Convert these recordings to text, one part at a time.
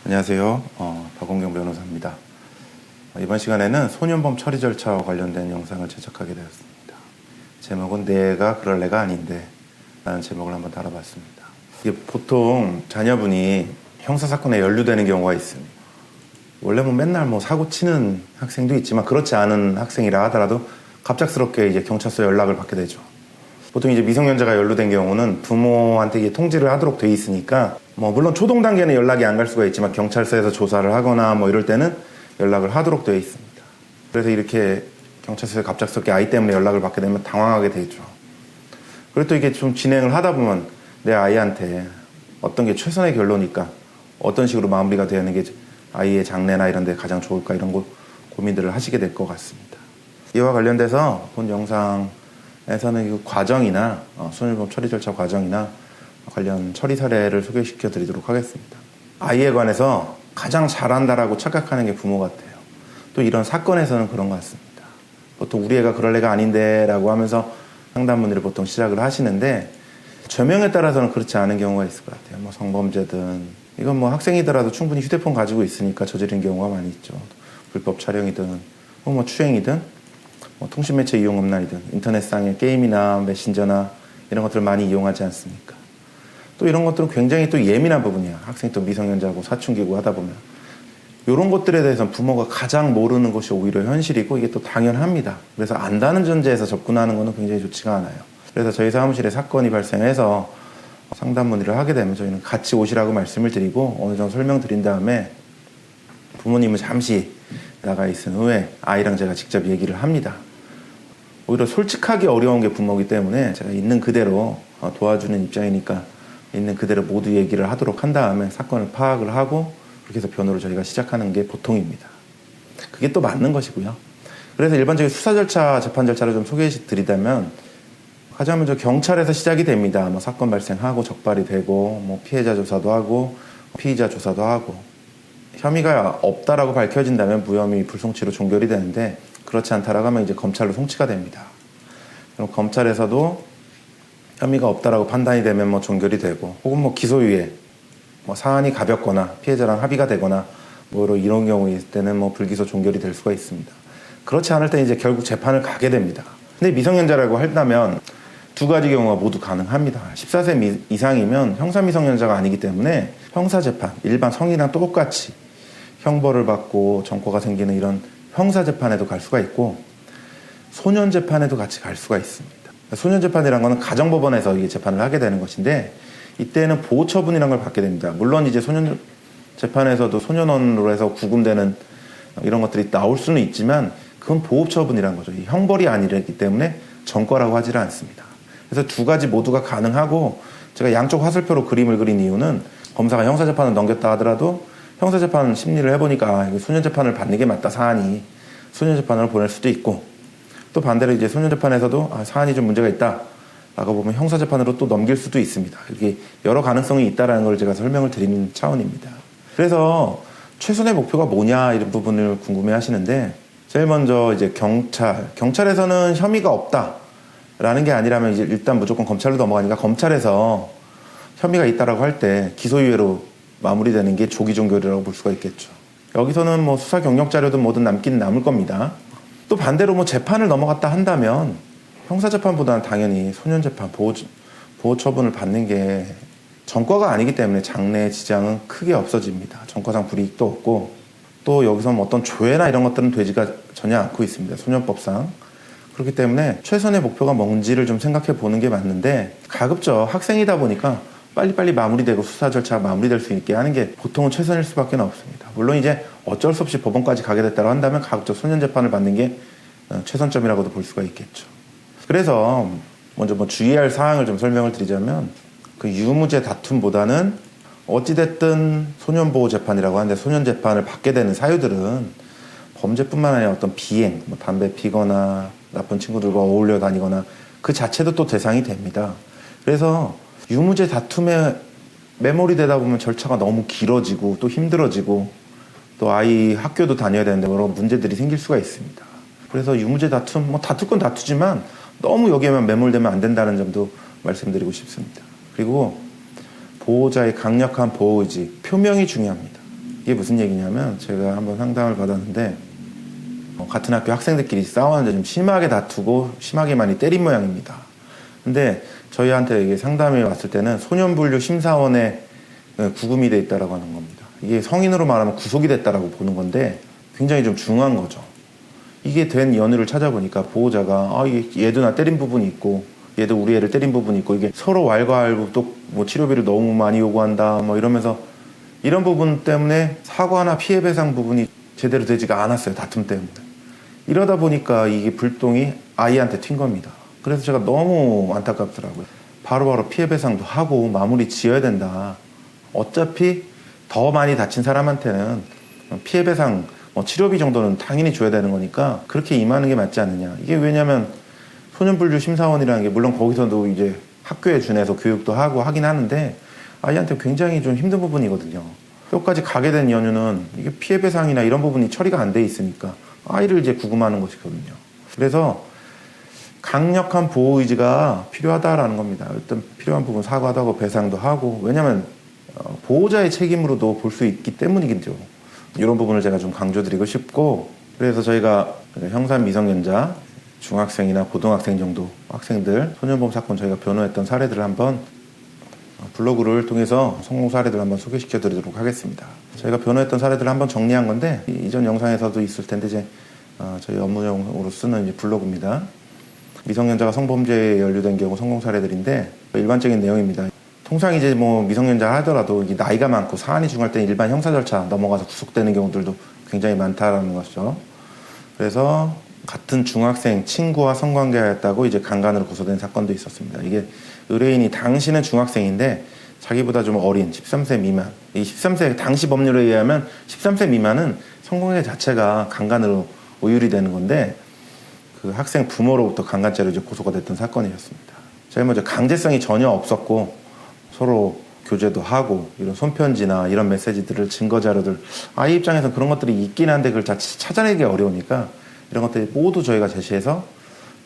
안녕하세요. 박원경 변호사입니다. 이번 시간에는 소년범 처리 절차와 관련된 영상을 제작하게 되었습니다. 제목은 내가 그럴 애가 아닌데 라는 제목을 한번 달아봤습니다. 이게 보통 자녀분이 형사사건에 연루되는 경우가 있습니다. 원래 맨날 사고 치는 학생도 있지만 그렇지 않은 학생이라 하더라도 갑작스럽게 이제 경찰서 연락을 받게 되죠. 보통 이제 미성년자가 연루된 경우는 부모한테 이게 통지를 하도록 돼 있으니까 물론 초동 단계는 연락이 안 갈 수가 있지만 경찰서에서 조사를 하거나 이럴 때는 연락을 하도록 되어 있습니다. 그래서 이렇게 경찰서에 갑작스럽게 아이 때문에 연락을 받게 되면 당황하게 되죠. 그리고 또 이게 좀 진행을 하다 보면 내 아이한테 어떤 게 최선의 결론일까, 어떤 식으로 마무리가 되는 게 아이의 장래나 이런 데 가장 좋을까, 이런 고민들을 하시게 될 것 같습니다. 이와 관련돼서 본 영상에서는 이 과정이나 소년범 처리 절차 과정이나 관련 처리 사례를 소개시켜 드리도록 하겠습니다. 아이에 관해서 가장 잘한다라고 착각하는 게 부모 같아요. 또 이런 사건에서는 그런 것 같습니다. 보통 우리 애가 그럴 애가 아닌데 라고 하면서 상담문의를 보통 시작을 하시는데, 죄명에 따라서는 그렇지 않은 경우가 있을 것 같아요. 성범죄든, 이건 학생이더라도 충분히 휴대폰 가지고 있으니까 저지른 경우가 많이 있죠. 불법 촬영이든 추행이든 통신매체 이용 음란이든 인터넷상의 게임이나 메신저나 이런 것들을 많이 이용하지 않습니까? 또 이런 것들은 굉장히 또 예민한 부분이야. 학생이 또 미성년자고 사춘기고 하다 보면 이런 것들에 대해서는 부모가 가장 모르는 것이 오히려 현실이고 이게 또 당연합니다. 그래서 안다는 전제에서 접근하는 것은 굉장히 좋지가 않아요. 그래서 저희 사무실에 사건이 발생해서 상담 문의를 하게 되면 저희는 같이 오시라고 말씀을 드리고 어느 정도 설명드린 다음에 부모님은 잠시 나가 있은 후에 아이랑 제가 직접 얘기를 합니다. 오히려 솔직하기 어려운 게 부모이기 때문에 제가 있는 그대로 도와주는 입장이니까 있는 그대로 모두 얘기를 하도록 한 다음에 사건을 파악을 하고 그렇게 해서 변호를 저희가 시작하는 게 보통입니다. 그게 또 맞는 것이고요. 그래서 일반적인 수사 절차, 재판 절차를 좀 소개해 드리자면 가장 먼저 경찰에서 시작이 됩니다. 사건 발생하고 적발이 되고 피해자 조사도 하고 피의자 조사도 하고 혐의가 없다라고 밝혀진다면 무혐의 불송치로 종결이 되는데, 그렇지 않다라고 하면 이제 검찰로 송치가 됩니다. 그럼 검찰에서도 혐의가 없다라고 판단이 되면 종결이 되고, 혹은 기소유예, 사안이 가볍거나 피해자랑 합의가 되거나 이런 경우일 때는 불기소 종결이 될 수가 있습니다. 그렇지 않을 때 이제 결국 재판을 가게 됩니다. 근데 미성년자라고 한다면 두 가지 경우가 모두 가능합니다. 14세 이상이면 형사 미성년자가 아니기 때문에 형사재판, 일반 성인이랑 똑같이 형벌을 받고 전과가 생기는 이런 형사재판에도 갈 수가 있고, 소년재판에도 같이 갈 수가 있습니다. 소년재판이라는 것은 가정법원에서 이게 재판을 하게 되는 것인데, 이때는 보호처분이라는 걸 받게 됩니다. 물론 이제 소년재판에서도 소년원으로 해서 구금되는 이런 것들이 나올 수는 있지만 그건 보호처분이라는 거죠. 형벌이 아니기 때문에 전과라고 하지를 않습니다. 그래서 두 가지 모두가 가능하고, 제가 양쪽 화살표로 그림을 그린 이유는 검사가 형사재판을 넘겼다 하더라도 형사재판 심리를 해보니까 소년재판을 받는 게 맞다, 사안이 소년재판으로 보낼 수도 있고, 또 반대로 이제 소년재판에서도 사안이 좀 문제가 있다 라고 보면 형사재판으로 또 넘길 수도 있습니다. 이렇게 여러 가능성이 있다는 걸 제가 설명을 드리는 차원입니다. 그래서 최선의 목표가 뭐냐, 이런 부분을 궁금해 하시는데, 제일 먼저 이제 경찰에서는 혐의가 없다라는 게 아니라면 이제 일단 무조건 검찰로 넘어가니까 검찰에서 혐의가 있다라고 할 때 기소유예로 마무리되는 게 조기 종결이라고 볼 수가 있겠죠. 여기서는 수사 경력 자료든 뭐든 남긴 남을 겁니다. 또 반대로 재판을 넘어갔다 한다면 형사재판보다는 당연히 소년재판, 보호처분을 받는 게 전과가 아니기 때문에 장래 지장은 크게 없어집니다. 전과상 불이익도 없고, 또 여기서 어떤 조회나 이런 것들은 되지가 전혀 않고 있습니다. 소년법상. 그렇기 때문에 최선의 목표가 뭔지를 좀 생각해 보는 게 맞는데, 가급적 학생이다 보니까 빨리빨리 마무리되고 수사 절차가 마무리될 수 있게 하는 게 보통은 최선일 수밖에 없습니다. 물론 이제 어쩔 수 없이 법원까지 가게 됐다고 한다면 가급적 소년재판을 받는 게 최선점이라고도 볼 수가 있겠죠. 그래서 먼저 주의할 사항을 좀 설명을 드리자면, 그 유무죄 다툼보다는 어찌됐든 소년보호재판이라고 하는데, 소년재판을 받게 되는 사유들은 범죄뿐만 아니라 어떤 비행, 담배 피거나 나쁜 친구들과 어울려 다니거나 그 자체도 또 대상이 됩니다. 그래서 유무죄 다툼에 매몰이 되다 보면 절차가 너무 길어지고 또 힘들어지고, 또 아이 학교도 다녀야 되는데 여러 문제들이 생길 수가 있습니다. 그래서 유무죄 다툼, 다툴 건 다투지만 너무 여기에만 매몰되면 안 된다는 점도 말씀드리고 싶습니다. 그리고 보호자의 강력한 보호의지, 표명이 중요합니다. 이게 무슨 얘기냐면 제가 한번 상담을 받았는데 같은 학교 학생들끼리 싸우는데 좀 심하게 다투고 심하게 많이 때린 모양입니다. 근데 저희한테 이게 상담이 왔을 때는 소년분류 심사원에 구금이 돼 있다라고 하는 겁니다. 이게 성인으로 말하면 구속이 됐다라고 보는 건데 굉장히 좀 중요한 거죠. 이게 된 연유를 찾아보니까 보호자가 이게 얘도 나 때린 부분이 있고 얘도 우리 애를 때린 부분이 있고 이게 서로 왈가왈부 또 뭐 치료비를 너무 많이 요구한다 뭐 이러면서 이런 부분 때문에 사과나 피해배상 부분이 제대로 되지가 않았어요. 다툼 때문에. 이러다 보니까 이게 불똥이 아이한테 튄 겁니다. 그래서 제가 너무 안타깝더라고요. 바로바로 피해배상도 하고 마무리 지어야 된다. 어차피 더 많이 다친 사람한테는 피해배상 치료비 정도는 당연히 줘야 되는 거니까 그렇게 임하는 게 맞지 않느냐. 이게 왜냐면 소년분류 심사원이라는 게 물론 거기서도 이제 학교에 준해서 교육도 하고 하긴 하는데 아이한테 굉장히 좀 힘든 부분이거든요. 여기까지 가게 된 연유는 이게 피해배상이나 이런 부분이 처리가 안 돼 있으니까 아이를 이제 구금하는 것이거든요. 그래서 강력한 보호 의지가 필요하다라는 겁니다. 일단 필요한 부분 사과도 하고 배상도 하고 왜냐하면 보호자의 책임으로도 볼 수 있기 때문이겠죠. 이런 부분을 제가 좀 강조드리고 싶고 그래서 저희가 형사 미성년자 중학생이나 고등학생 정도 학생들 소년범 사건 저희가 변호했던 사례들을 한번 블로그를 통해서 성공 사례들 한번 소개시켜 드리도록 하겠습니다. 저희가 변호했던 사례들을 한번 정리한 건데 이전 영상에서도 있을 텐데 이제 저희 업무용으로 쓰는 이제 블로그입니다. 미성년자가 성범죄에 연루된 경우 성공 사례들인데 일반적인 내용입니다. 통상 이제 뭐 미성년자 하더라도 이게 나이가 많고 사안이 중요할 때는 일반 형사 절차 넘어가서 구속되는 경우들도 굉장히 많다라는 것이죠. 그래서 같은 중학생 친구와 성관계하였다고 이제 강간으로 고소된 사건도 있었습니다. 이게 의뢰인이 당시는 중학생인데 자기보다 좀 어린 13세 미만 이 13세 당시 법률에 의하면 13세 미만은 성관계 자체가 강간으로 오율이 되는 건데 그 학생 부모로부터 강간죄로 이제 고소가 됐던 사건이었습니다. 저희 먼저 강제성이 전혀 없었고 서로 교제도 하고 이런 손편지나 이런 메시지들을 증거 자료들 아이 입장에서 그런 것들이 있긴 한데 그걸 다 찾아내기 어려우니까 이런 것들이 모두 저희가 제시해서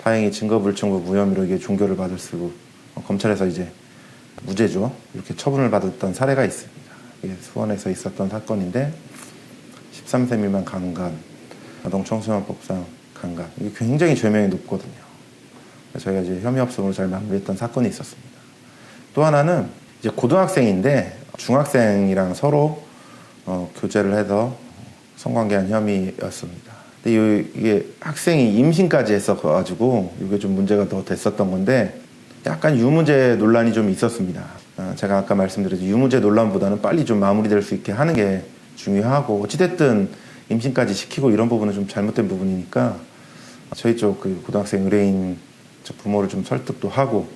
다행히 증거불충분 무혐의로 이게 종결을 받을 수 있고 검찰에서 이제 무죄죠 이렇게 처분을 받았던 사례가 있습니다. 이게 수원에서 있었던 사건인데 13세 미만 강간, 아동청소년법상 강간 이게 굉장히 죄명이 높거든요. 그래서 저희가 이제 혐의 없음으로 잘 마무리했던 사건이 있었습니다. 또 하나는 이제 고등학생인데 중학생이랑 서로 교제를 해서 성관계한 혐의였습니다. 근데 이게 학생이 임신까지 했어가지고 이게 좀 문제가 더 됐었던 건데 약간 유무죄 논란이 좀 있었습니다. 제가 아까 말씀드렸듯이 유무죄 논란보다는 빨리 좀 마무리될 수 있게 하는 게 중요하고 어찌됐든 임신까지 시키고 이런 부분은 좀 잘못된 부분이니까 저희 쪽 그 고등학생 의뢰인 쪽 부모를 좀 설득도 하고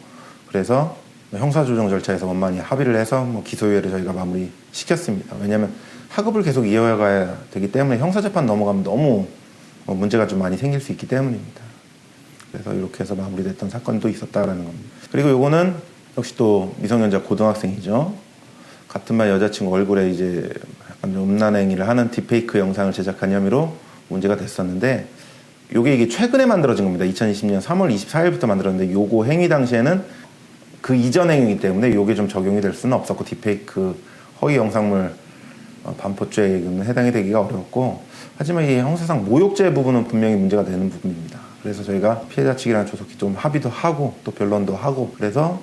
그래서 형사조정 절차에서 원만히 합의를 해서 기소유예를 저희가 마무리 시켰습니다. 왜냐하면 학업을 계속 이어가야 되기 때문에 형사재판 넘어가면 너무 문제가 좀 많이 생길 수 있기 때문입니다. 그래서 이렇게 해서 마무리됐던 사건도 있었다라는 겁니다. 그리고 요거는 역시 또 미성년자 고등학생이죠. 같은 반 여자친구 얼굴에 이제 약간 음란 행위를 하는 딥페이크 영상을 제작한 혐의로 문제가 됐었는데 이게 최근에 만들어진 겁니다. 2020년 3월 24일부터 만들었는데 요거 행위 당시에는 그 이전 행위이기 때문에 요게 좀 적용이 될 수는 없었고 딥페이크 허위 영상물 반포죄에 해당이 되기가 어려웠고 하지만 이 형사상 모욕죄 부분은 분명히 문제가 되는 부분입니다. 그래서 저희가 피해자 측이랑 조속히 좀 합의도 하고 또 변론도 하고 그래서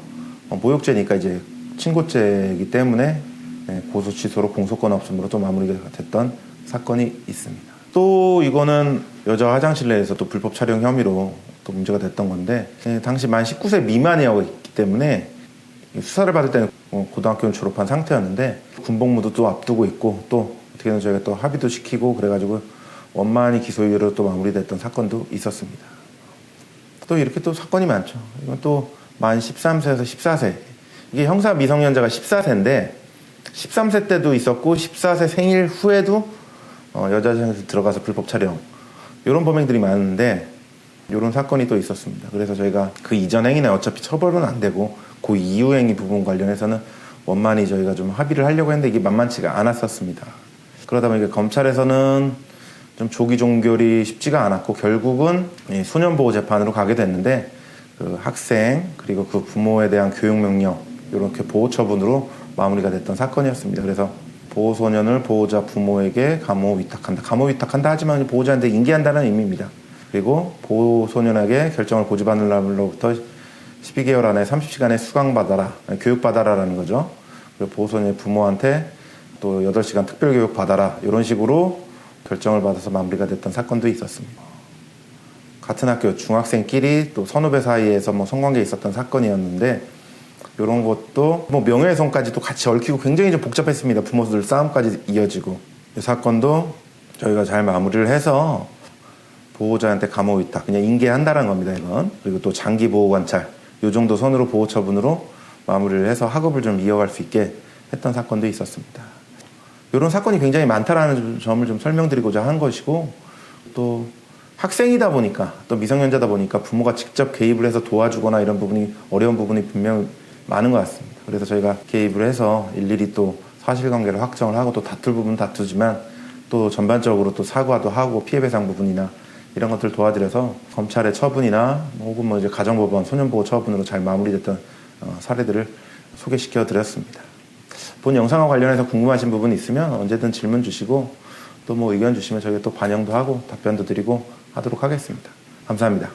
모욕죄니까 이제 친고죄이기 때문에 고소 취소로 공소권 없음으로 또 마무리가 됐던 사건이 있습니다. 또 이거는 여자 화장실 내에서 또 불법 촬영 혐의로 또 문제가 됐던 건데 당시 만 19세 미만이었기 때문에 수사를 받을 때는 고등학교는 졸업한 상태였는데 군복무도 또 앞두고 있고 또 어떻게든 저희가 또 합의도 시키고 그래가지고 원만히 기소유예로 또 마무리됐던 사건도 있었습니다. 또 이렇게 또 사건이 많죠. 이건 또 만 13세에서 14세 이게 형사 미성년자가 14세인데 13세 때도 있었고 14세 생일 후에도 여자 화장실 들어가서 불법 촬영 이런 범행들이 많은데 이런 사건이 또 있었습니다. 그래서 저희가 그 이전 행위는 어차피 처벌은 안 되고 그 이후 행위 부분 관련해서는 원만히 저희가 좀 합의를 하려고 했는데 이게 만만치가 않았었습니다. 그러다 보니까 검찰에서는 좀 조기 종결이 쉽지가 않았고 결국은 소년보호 재판으로 가게 됐는데 그 학생 그리고 그 부모에 대한 교육명령 이렇게 보호 처분으로 마무리가 됐던 사건이었습니다. 그래서 보호소년을 보호자 부모에게 감호 위탁한다. 감호 위탁한다 하지만 보호자한테 인계한다는 의미입니다. 그리고 보호소년에게 결정을 고집하는 날로부터 12개월 안에 30시간의 수강받아라, 교육받아라라는 거죠. 그리고 보호소년의 부모한테 또 8시간 특별교육 받아라, 이런 식으로 결정을 받아서 마무리가 됐던 사건도 있었습니다. 같은 학교 중학생끼리 또 선후배 사이에서 뭐 성관계에 있었던 사건이었는데, 이런 것도 뭐 명예훼손까지도 같이 얽히고 굉장히 좀 복잡했습니다. 부모들 싸움까지 이어지고. 이 사건도 저희가 잘 마무리를 해서 보호자한테 감호 위탁, 그냥 인계한다는 겁니다, 이건. 그리고 또 장기 보호 관찰, 이 정도 선으로 보호 처분으로 마무리를 해서 학업을 좀 이어갈 수 있게 했던 사건도 있었습니다. 이런 사건이 굉장히 많다라는 점을 좀 설명드리고자 한 것이고, 또 학생이다 보니까, 또 미성년자다 보니까 부모가 직접 개입을 해서 도와주거나 이런 부분이, 어려운 부분이 분명 많은 것 같습니다. 그래서 저희가 개입을 해서 일일이 또 사실관계를 확정을 하고, 또 다툴 부분 다투지만 또 전반적으로 또 사과도 하고 피해배상 부분이나 이런 것들 도와드려서 검찰의 처분이나 혹은 뭐 이제 가정법원, 소년보호 처분으로 잘 마무리됐던 사례들을 소개시켜 드렸습니다. 본 영상과 관련해서 궁금하신 부분 있으면 언제든 질문 주시고, 또 뭐 의견 주시면 저희가 또 반영도 하고 답변도 드리고 하도록 하겠습니다. 감사합니다.